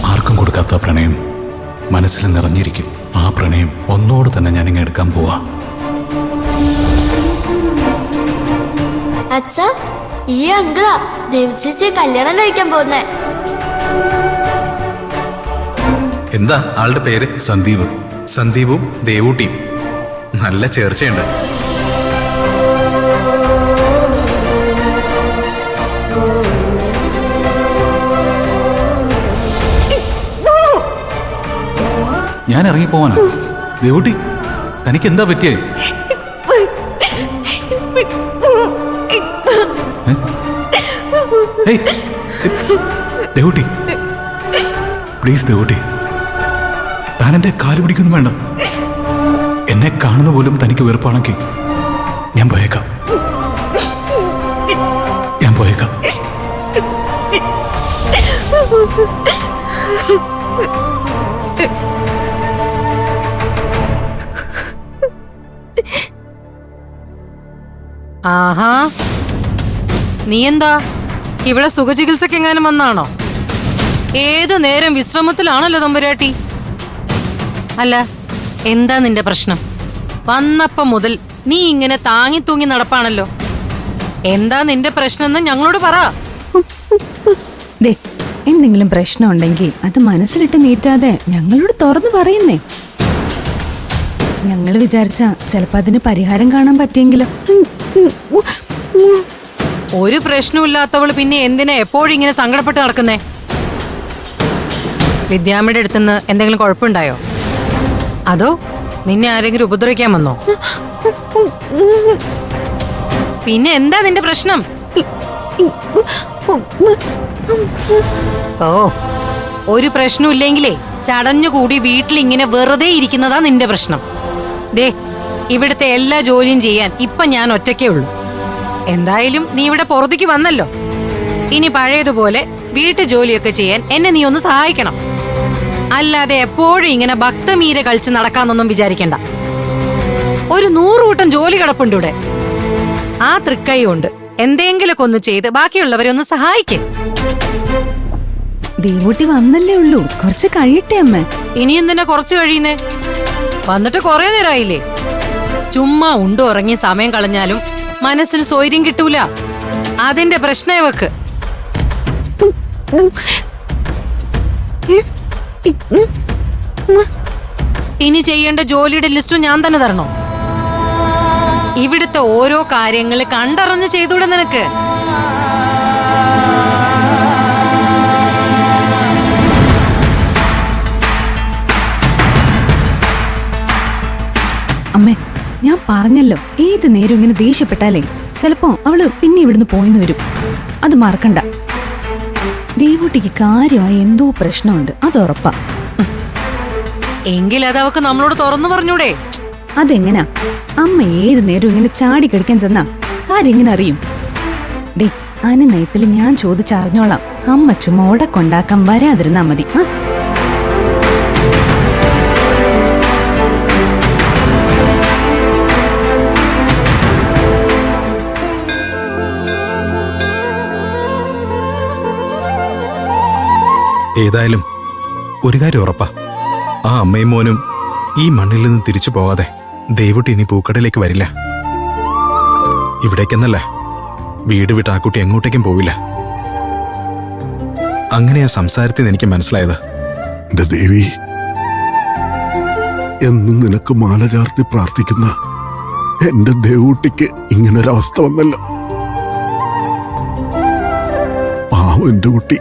ആർക്കും കൊടുക്കാത്ത പ്രണയം മനസ്സിൽ നിറഞ്ഞിരിക്കും. ആ പ്രണയം ഒന്നോട് തന്നെ ഞാനിങ്ങ് എടുക്കാൻ പോവാ. അച്ഛാ, ഈ അങ്കിളാ ദേവചേച്ചി കല്യാണം കഴിക്കാൻ പോകുന്നേ. എന്താ ആളുടെ പേര്? സന്ദീപ്. സന്ദീപും ദേവൂട്ടിയും നല്ല ചേർച്ചയുണ്ട്. ഞാൻ ഇറങ്ങിപ്പോവാനാ. ദേവൂട്ടി, തനിക്ക് എന്താ പറ്റിയേ? ദേവൂട്ടി, പ്ലീസ് ദേവൂട്ടി, താൻ എന്റെ കാല് പിടിക്കൊന്നും വേണ്ട. എന്നെ കാണുന്ന പോലും തനിക്ക് വെറുപ്പാണെങ്കിൽ ഞാൻ പോയേക്കാം. ഞാൻ പോയേക്കാം. ആഹാ, നീ എന്താ ഇവിടെ സുഖചികിത്സക്ക് എങ്ങാനും വന്നാണോ? ഏതു നേരം വിശ്രമത്തിലാണല്ലോ തമ്പുരാട്ടി. അല്ല, എന്താ നിന്റെ പ്രശ്നം? വന്നപ്പം മുതൽ നീ ഇങ്ങനെ താങ്ങി തൂങ്ങി നടപ്പാണല്ലോ. എന്താ നിന്റെ പ്രശ്നം ഞങ്ങളോട് പറ. എന്തെങ്കിലും പ്രശ്നം ഉണ്ടെങ്കിൽ അത് മനസ്സിലിട്ട് നീറ്റാതെ ഞങ്ങളോട് തുറന്നു പറയുന്നേ. ഞങ്ങൾ വിചാരിച്ച ചിലപ്പോ അതിന് പരിഹാരം കാണാൻ പറ്റിയെങ്കിലോ. ഒരു പ്രശ്നമില്ലാത്തവള് പിന്നെ എന്തിനാ എപ്പോഴും ഇങ്ങനെ സങ്കടപ്പെട്ട് നടക്കുന്നേ? വിദ്യാമ്മയുടെ അടുത്തുനിന്ന് എന്തെങ്കിലും കുഴപ്പമുണ്ടായോ? അതോ നിന്നെ ആരെങ്കിലും ഉപദ്രവിക്കാൻ വന്നോ? പിന്നെ എന്താ നിന്റെ പ്രശ്നം? ഓ, ഒരു പ്രശ്നമില്ലെങ്കിലേ ചടഞ്ഞുകൂടി വീട്ടിൽ ഇങ്ങനെ വെറുതെ ഇരിക്കുന്നതാ നിന്റെ പ്രശ്നം. ദേ, ഇവിടുത്തെ എല്ലാ ജോലിയും ചെയ്യാൻ ഇപ്പൊ ഞാൻ ഒറ്റയ്ക്കേ ഉള്ളൂ. എന്തായാലും നീ ഇവിടെ പുറത്തേക്ക് വന്നല്ലോ. ഇനി പഴയതുപോലെ വീട്ടു ജോലിയൊക്കെ ചെയ്യാൻ എന്നെ നീ ഒന്ന് സഹായിക്കണം. അല്ലാതെ എപ്പോഴും ഇങ്ങനെ ഭക്തമീര കളിച്ച് നടക്കാന്നൊന്നും വിചാരിക്കണ്ട. ഒരു 100 കൂട്ടം ജോലി കിടപ്പുണ്ട് ഇവിടെ. ആ തൃക്കൈ കൊണ്ട് എന്തെങ്കിലുമൊക്കെ ഒന്ന് ചെയ്ത് ബാക്കിയുള്ളവരെ ഒന്ന് സഹായിക്കേ. ദേവൂട്ടി വന്നല്ലേ ഉള്ളൂ, കുറച്ച് കഴിയട്ടെ അമ്മ. ഇനി എന്തിനാ കുറച്ച് കഴിയുന്നേ? വന്നിട്ട് കുറെ നേരമായില്ലേ? ചുമ്മാ ഉണ്ടു ഉറങ്ങി സമയം കളഞ്ഞാലും മനസ്സിന് സ്വൈര്യം കിട്ടൂല. അതിന്റെ പ്രശ്നം ഇവക്ക്. ഇനി ചെയ്യേണ്ട ജോലിയുടെ ലിസ്റ്റ് ഞാൻ തന്നെ തരണോ? ഇവിടുത്തെ ഓരോ കാര്യങ്ങൾ കണ്ടറിഞ്ഞ് ചെയ്തൂടെ നിനക്ക്? അമ്മേ, ഞാൻ പറഞ്ഞല്ലോ, ഏത് നേരം ഇങ്ങനെ ദേഷ്യപ്പെട്ടാലേ ചിലപ്പോ അവള് പിന്നെ ഇവിടുന്ന് പോയിന്ന് വരും. അത് മറക്കണ്ട. ദേവൂട്ടിക്ക് കാര്യമായി എന്തോ പ്രശ്നമുണ്ട്, അത് ഉറപ്പാ. എങ്കിൽ അത് അവക്ക് നമ്മളോട് തുറന്നു പറഞ്ഞൂടെ? അതെങ്ങനാ? അമ്മ ഏത് നേരം ഇങ്ങനെ ചാടി കിടക്കാൻ ചെന്നാ കാര്യം എങ്ങനെ അറിയും? ദേ, അനുനയത്തിൽ ഞാൻ ചോദിച്ചറിഞ്ഞോളാം. അമ്മ ചുമ്മാ ഉടക്കൊണ്ടാക്കാൻ വരാതിരുന്നാ മതി. ഏതായാലും ഒരു കാര്യം ഉറപ്പാ, ആ അമ്മയും മോനും ഈ മണ്ണിൽ നിന്ന് തിരിച്ചു പോകാതെ ദേവൂട്ടി ഇനി പൂക്കടയിലേക്ക് വരില്ല. ഇവിടേക്കെന്നല്ല, വീട് വിട്ട് ആ കുട്ടി എങ്ങോട്ടേക്കും പോവില്ല. അങ്ങനെയാ സംസാരത്തിൽ എനിക്ക് മനസ്സിലായത്. എന്റെ ദേവി, എന്നും നിനക്ക് മാല ചാർത്തി പ്രാർത്ഥിക്കുന്ന എന്റെ ദേവൂട്ടിക്ക് ഇങ്ങനൊരവസ്ഥ വന്നല്ലോ. പാവം എന്റെ കുട്ടി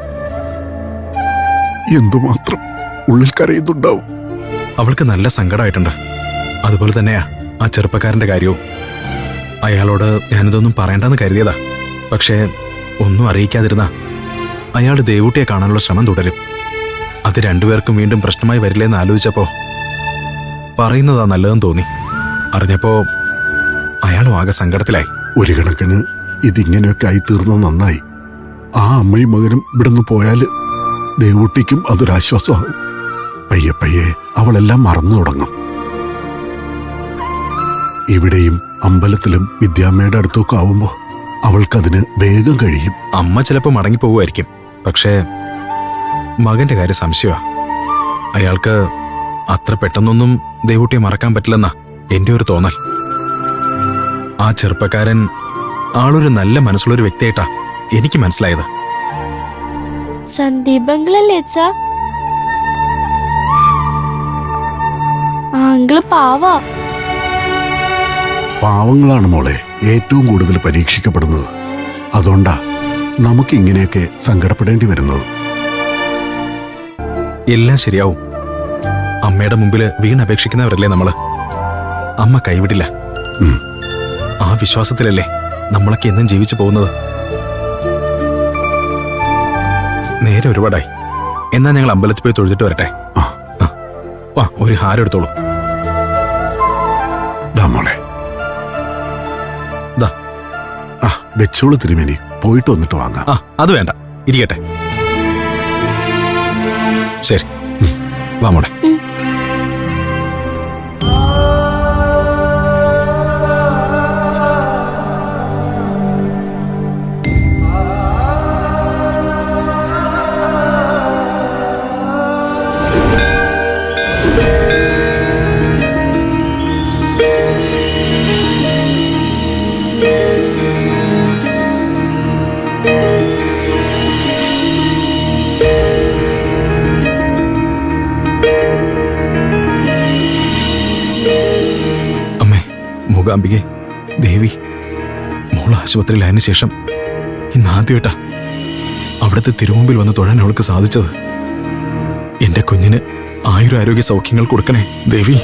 എന്തുമാത്രം ഉള്ളിൽ കരയുന്നുണ്ടാവും. അവൾക്ക് നല്ല സങ്കടമായിട്ടുണ്ട്. അതുപോലെ തന്നെയാ ആ ചെറുപ്പക്കാരന്റെ കാര്യവും. അയാളോട് ഞാനിതൊന്നും പറയണ്ടെന്ന് കരുതിയതാ. പക്ഷേ ഒന്നും അറിയിക്കാതിരുന്ന അയാൾ ദേവൂട്ടിയെ കാണാനുള്ള ശ്രമം തുടരും. അത് രണ്ടുപേർക്കും വീണ്ടും പ്രശ്നമായി വരില്ലെന്ന് ആലോചിച്ചപ്പോ പറയുന്നതാ നല്ലതെന്ന് തോന്നി. അറിഞ്ഞപ്പോ അയാളും ആകെ സങ്കടത്തിലായി. ഒരു കണക്കിന് ഇതിങ്ങനെയൊക്കെ ആയിത്തീർന്ന നന്നായി. ആ അമ്മയും മകനും ഇവിടുന്ന് പോയാല് ദേവൂട്ടിക്കും അതൊരാശ്വാസമാകും. പയ്യെ പയ്യെ അവളെല്ലാം മറന്നു തുടങ്ങും. ഇവിടെയും അമ്പലത്തിലും വിദ്യാമ്മയുടെ അടുത്തൊക്കെ ആവുമ്പോ അവൾക്കതിന് വേഗം കഴിയും. അമ്മ ചിലപ്പോൾ മടങ്ങിപ്പോകുമായിരിക്കും. പക്ഷേ മകന്റെ കാര്യം സംശയമാ. അയാൾക്ക് അത്ര പെട്ടെന്നൊന്നും ദേവൂട്ടിയെ മറക്കാൻ പറ്റില്ലെന്നാ എന്റെ ഒരു തോന്നൽ. ആ ചെറുപ്പക്കാരൻ ആളൊരു നല്ല മനസ്സുള്ളൊരു വ്യക്തിയായിട്ടാ എനിക്ക് മനസ്സിലായത്. സന്ദീപ് അങ്കിളല്ലേ അച്ഛാ? ആ അങ്കിള് പാവാ. പാവങ്ങളാണ് മോളെ ഏറ്റവും കൂടുതൽ പരീക്ഷിക്കപ്പെടുന്നത്. അതുകൊണ്ടാ നമുക്കിങ്ങനെയൊക്കെ സങ്കടപ്പെടേണ്ടി വരുന്നത്. എല്ലാം ശരിയാവും. അമ്മയുടെ മുമ്പിൽ വീണപേക്ഷിക്കുന്നവരല്ലേ നമ്മള്. അമ്മ കൈവിടില്ല. ഉം. ആ വിശ്വാസത്തിലല്ലേ നമ്മളൊക്കെ എന്നും ജീവിച്ചു പോകുന്നത്. നേരെ ഒരുപാടായി. എന്നാ ഞങ്ങൾ അമ്പലത്തിൽ പോയി തൊഴുതിട്ട് വരട്ടെ. ആ. ആ. വാ, ഒരു ഹാരം എടുത്തോളൂ. ദാ മോളെ. ദാ. ആ വെച്ചോളൂ തിരുമേനി. പോയിട്ട് വന്നിട്ട് വാങ്ങാം. ആ, അത് വേണ്ട, ഇരിക്കട്ടെ. ശരി, വാ മോളെ. അമ്മേ, മൂകാംബികെ, ദേവി, മോൾ ആശുപത്രിയിലായതിനു ശേഷം ഇന്ന് ആദ്യമായിട്ടാ അവിടുത്തെ തിരുമുമ്പിൽ വന്ന് തൊഴാൻ അവൾക്ക് സാധിച്ചത്. എന്റെ കുഞ്ഞിന് 1000 ആരോഗ്യ സൗഖ്യങ്ങൾ കൊടുക്കണേ ദേവി.